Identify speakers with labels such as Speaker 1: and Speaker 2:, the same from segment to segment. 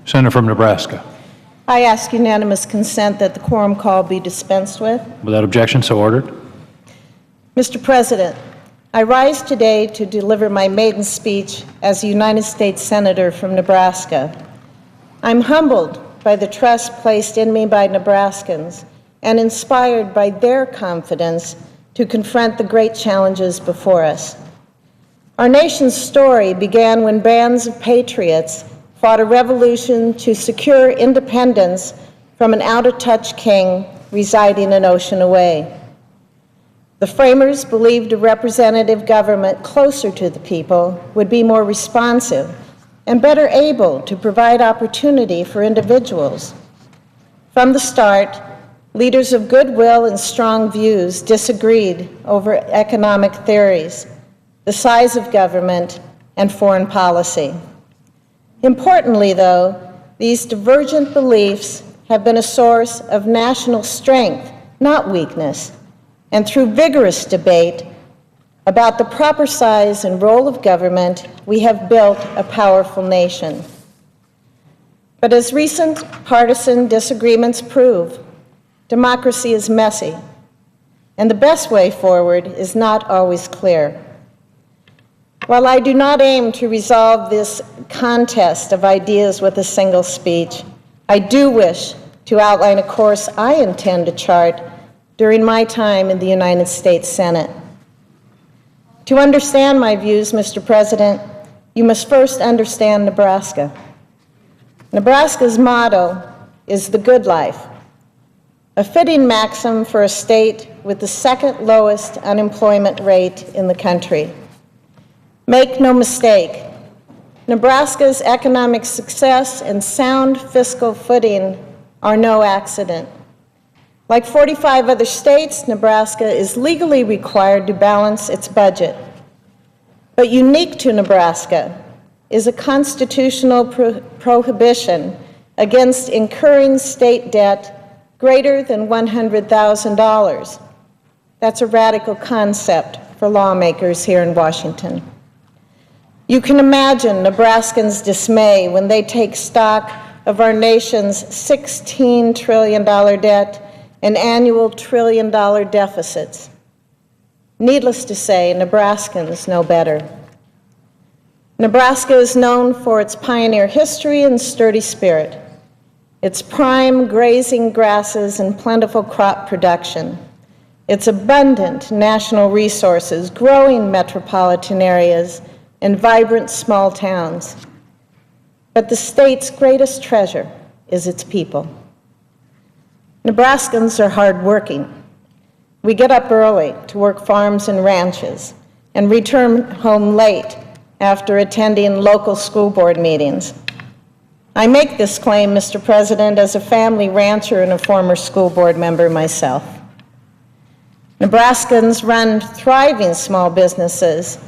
Speaker 1: Senator from Nebraska.
Speaker 2: I ask unanimous consent that the quorum call be dispensed with.
Speaker 1: Without objection, so ordered.
Speaker 2: Mr. President, I rise today to deliver my maiden speech as a United States Senator from Nebraska. I'm humbled by the trust placed in me by Nebraskans and inspired by their confidence to confront the great challenges before us. Our nation's story began when bands of patriots fought a revolution to secure independence from an out-of-touch king residing an ocean away. The framers believed a representative government closer to the people would be more responsive and better able to provide opportunity for individuals. From the start, leaders of goodwill and strong views disagreed over economic theories, the size of government, and foreign policy. Importantly, though, these divergent beliefs have been a source of national strength, not weakness, and through vigorous debate about the proper size and role of government, we have built a powerful nation. But as recent partisan disagreements prove, democracy is messy, and the best way forward is not always clear. While I do not aim to resolve this contest of ideas with a single speech, I do wish to outline a course I intend to chart during my time in the United States Senate. To understand my views, Mr. President, you must first understand Nebraska. Nebraska's motto is the good life, a fitting maxim for a state with the second lowest unemployment rate in the country. Make no mistake, Nebraska's economic success and sound fiscal footing are no accident. Like 45 other states, Nebraska is legally required to balance its budget. But unique to Nebraska is a constitutional prohibition against incurring state debt greater than $100,000. That's a radical concept for lawmakers here in Washington. You can imagine Nebraskans' dismay when they take stock of our nation's $16 trillion debt and annual trillion-dollar deficits. Needless to say, Nebraskans know better. Nebraska is known for its pioneer history and sturdy spirit, its prime grazing grasses and plentiful crop production, its abundant national resources, growing metropolitan areas, and vibrant small towns. But the state's greatest treasure is its people. Nebraskans are hardworking. We get up early to work farms and ranches and return home late after attending local school board meetings. I make this claim, Mr. President, as a family rancher and a former school board member myself. Nebraskans run thriving small businesses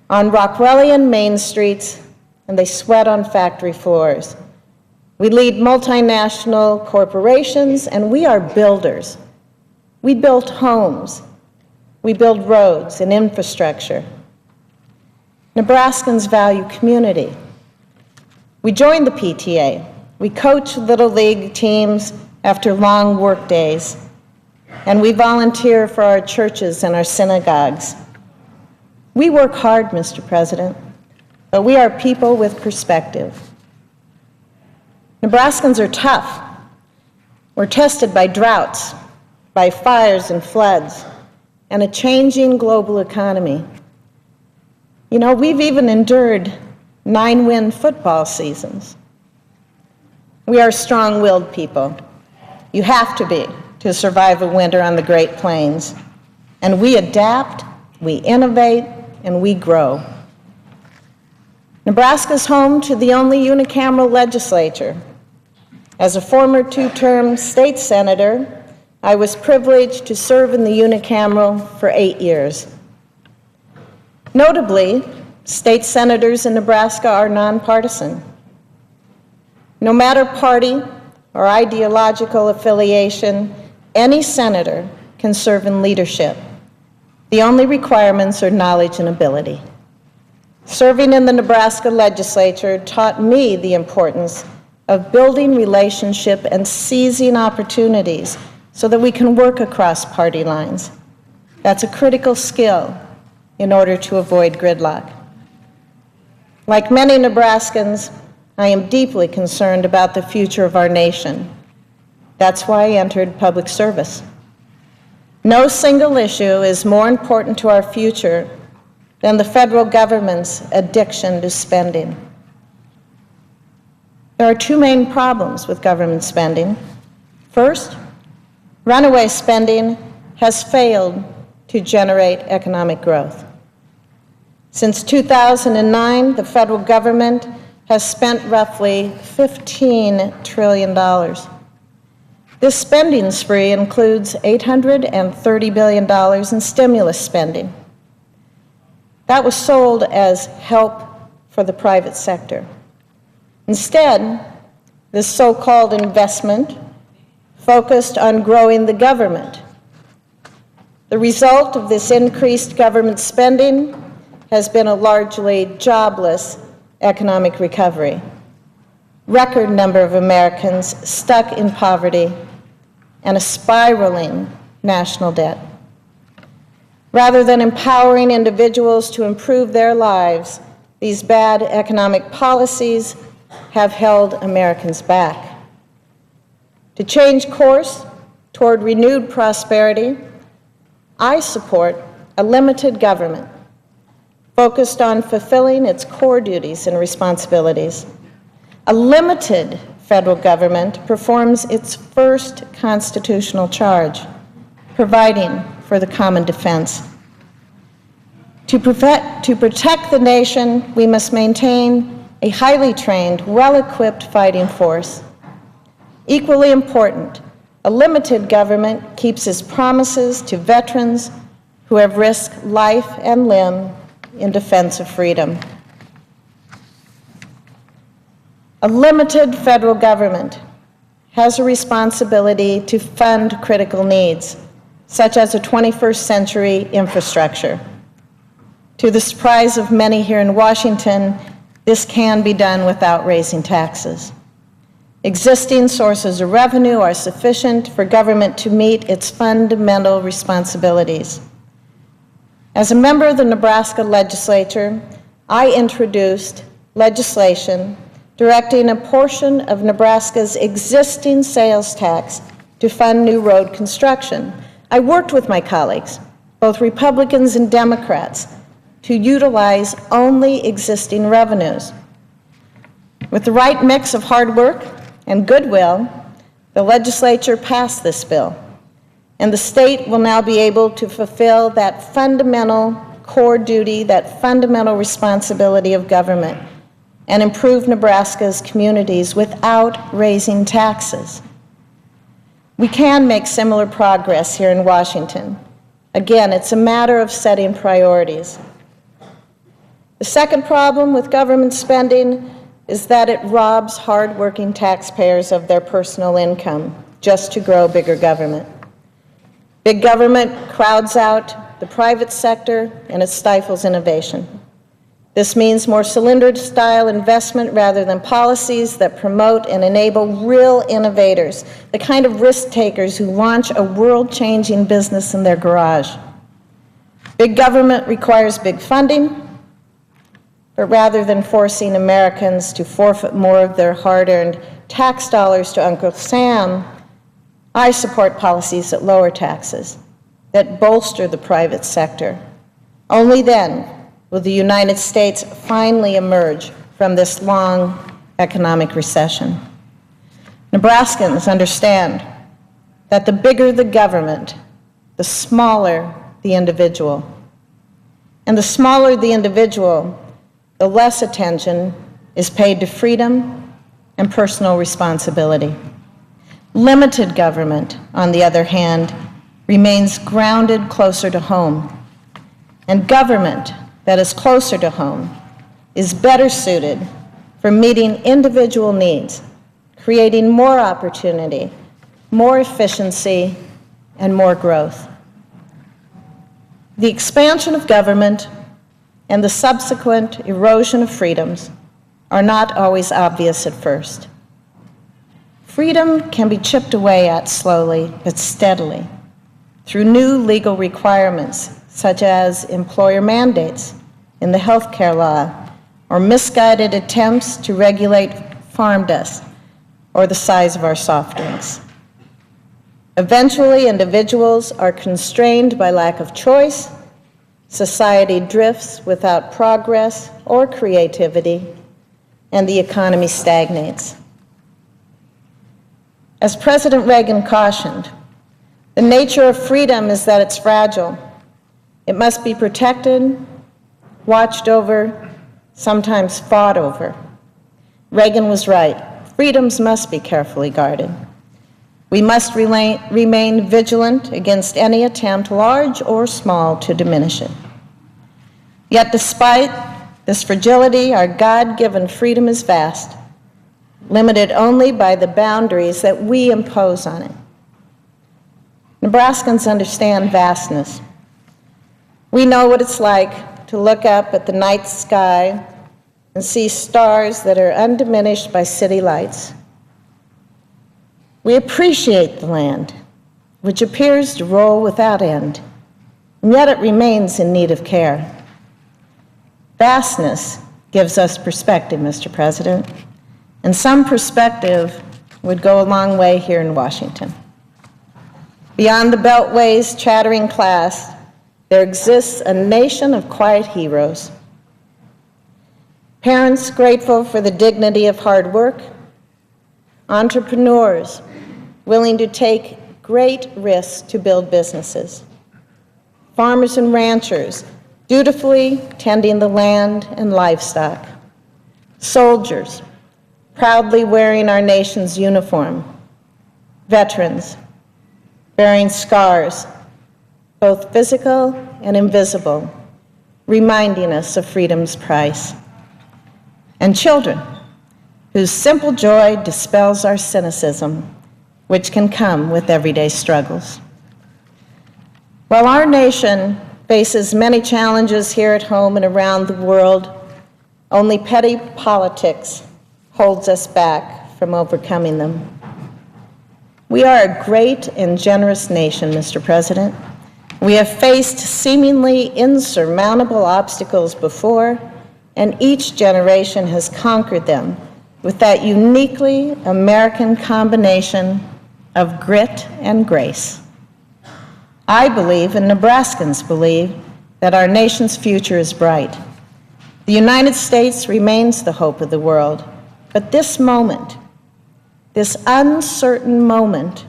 Speaker 2: on Rockwellian main streets, and they sweat on factory floors. We lead multinational corporations, and we are builders. We build homes. We build roads and infrastructure. Nebraskans value community. We join the PTA. We coach Little League teams after long work days, and we volunteer for our churches and our synagogues. We work hard, Mr. President, but we are people with perspective. Nebraskans are tough. We're tested by droughts, by fires and floods, and a changing global economy. You know, we've even endured 9-win football seasons. We are strong-willed people. You have to be to survive a winter on the Great Plains. And we adapt, we innovate, and we grow. Nebraska is home to the only unicameral legislature. As a former 2-term state senator, I was privileged to serve in the unicameral for 8 years. Notably, state senators in Nebraska are nonpartisan. No matter party or ideological affiliation, any senator can serve in leadership. The only requirements are knowledge and ability. Serving in the Nebraska legislature taught me the importance of building relationship and seizing opportunities so that we can work across party lines. That's a critical skill in order to avoid gridlock. Like many Nebraskans, I am deeply concerned about the future of our nation. That's why I entered public service. No single issue is more important to our future than the federal government's addiction to spending. There are two main problems with government spending. First, runaway spending has failed to generate economic growth. Since 2009, the federal government has spent roughly $15 trillion. This spending spree includes $830 billion in stimulus spending. That was sold as help for the private sector. Instead, this so-called investment focused on growing the government. The result of this increased government spending has been a largely jobless economic recovery. Record number of Americans stuck in poverty and a spiraling national debt. Rather than empowering individuals to improve their lives, these bad economic policies have held Americans back. To change course toward renewed prosperity, I support a limited government focused on fulfilling its core duties and responsibilities. A limited federal government performs its first constitutional charge, providing for the common defense. To protect the nation, we must maintain a highly trained, well-equipped fighting force. Equally important, a limited government keeps its promises to veterans who have risked life and limb in defense of freedom. A limited federal government has a responsibility to fund critical needs, such as a 21st century infrastructure. To the surprise of many here in Washington, this can be done without raising taxes. Existing sources of revenue are sufficient for government to meet its fundamental responsibilities. As a member of the Nebraska legislature, I introduced legislation directing a portion of Nebraska's existing sales tax to fund new road construction. I worked with my colleagues, both Republicans and Democrats, to utilize only existing revenues. With the right mix of hard work and goodwill, the legislature passed this bill, and the state will now be able to fulfill that fundamental core duty, that fundamental responsibility of government, and improve Nebraska's communities without raising taxes. We can make similar progress here in Washington. Again, it's a matter of setting priorities. The second problem with government spending is that it robs hard-working taxpayers of their personal income just to grow bigger government. Big government crowds out the private sector and it stifles innovation. This means more cylinder-style investment rather than policies that promote and enable real innovators, the kind of risk-takers who launch a world-changing business in their garage. Big government requires big funding, but rather than forcing Americans to forfeit more of their hard-earned tax dollars to Uncle Sam, I support policies that lower taxes, that bolster the private sector. Only then will the United States finally emerge from this long economic recession. Nebraskans understand that the bigger the government, the smaller the individual. And the smaller the individual, the less attention is paid to freedom and personal responsibility. Limited government, on the other hand, remains grounded closer to home. And government that is closer to home is better suited for meeting individual needs, creating more opportunity, more efficiency, and more growth. The expansion of government and the subsequent erosion of freedoms are not always obvious at first. freedom can be chipped away at slowly but steadily through new legal requirements, such as employer mandates in the healthcare law, or misguided attempts to regulate farm dust or the size of our soft drinks. Eventually, individuals are constrained by lack of choice, society drifts without progress or creativity, and the economy stagnates. As President Reagan cautioned, the nature of freedom is that it's fragile. It must be protected, watched over, sometimes fought over. Reagan was right. Freedoms must be carefully guarded. We must remain vigilant against any attempt, large or small, to diminish it. Yet despite this fragility, our God-given freedom is vast, limited only by the boundaries that we impose on it. Nebraskans understand vastness. We know what it's like to look up at the night sky and see stars that are undiminished by city lights. We appreciate the land, which appears to roll without end, and yet it remains in need of care. Vastness gives us perspective, Mr. President, and some perspective would go a long way here in Washington. Beyond the Beltway's chattering class, there exists a nation of quiet heroes. Parents grateful for the dignity of hard work, entrepreneurs willing to take great risks to build businesses, farmers and ranchers dutifully tending the land and livestock, soldiers proudly wearing our nation's uniform, veterans bearing scars, both physical and invisible, reminding us of freedom's price, and children whose simple joy dispels our cynicism, which can come with everyday struggles. While our nation faces many challenges here at home and around the world, only petty politics holds us back from overcoming them. We are a great and generous nation, Mr. President. We have faced seemingly insurmountable obstacles before, and each generation has conquered them with that uniquely American combination of grit and grace. I believe, and Nebraskans believe, that our nation's future is bright. The United States remains the hope of the world, but this moment, this uncertain moment,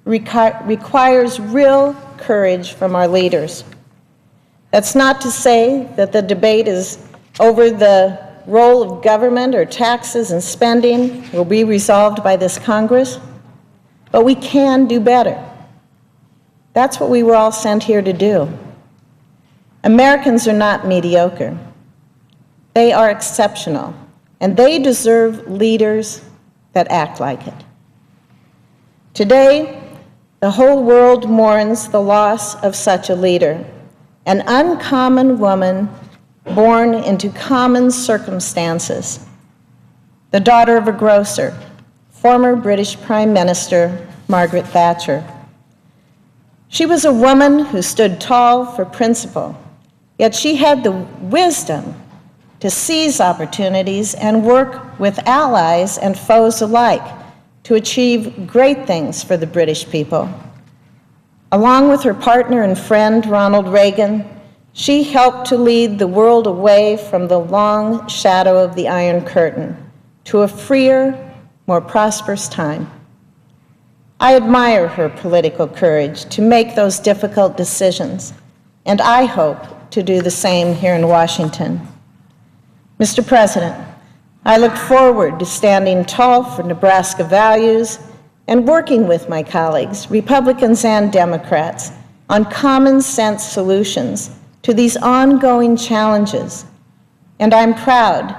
Speaker 2: requires real courage from our leaders. That's not to say that the debate is over the role of government or taxes and spending will be resolved by this Congress, but we can do better. That's what we were all sent here to do. Americans are not mediocre. They are exceptional, and they deserve leaders that act like it. Today, the whole world mourns the loss of such a leader, an uncommon woman born into common circumstances, the daughter of a grocer, former British Prime Minister Margaret Thatcher. She was a woman who stood tall for principle, yet she had the wisdom to seize opportunities and work with allies and foes alike to achieve great things for the British people. Along with her partner and friend, Ronald Reagan, she helped to lead the world away from the long shadow of the Iron Curtain to a freer, more prosperous time. I admire her political courage to make those difficult decisions, and I hope to do the same here in Washington. Mr. President, I look forward to standing tall for Nebraska values and working with my colleagues, Republicans and Democrats, on common sense solutions to these ongoing challenges. And I'm proud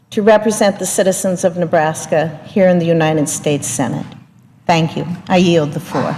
Speaker 2: to represent the citizens of Nebraska here in the United States Senate. Thank you. I yield the floor.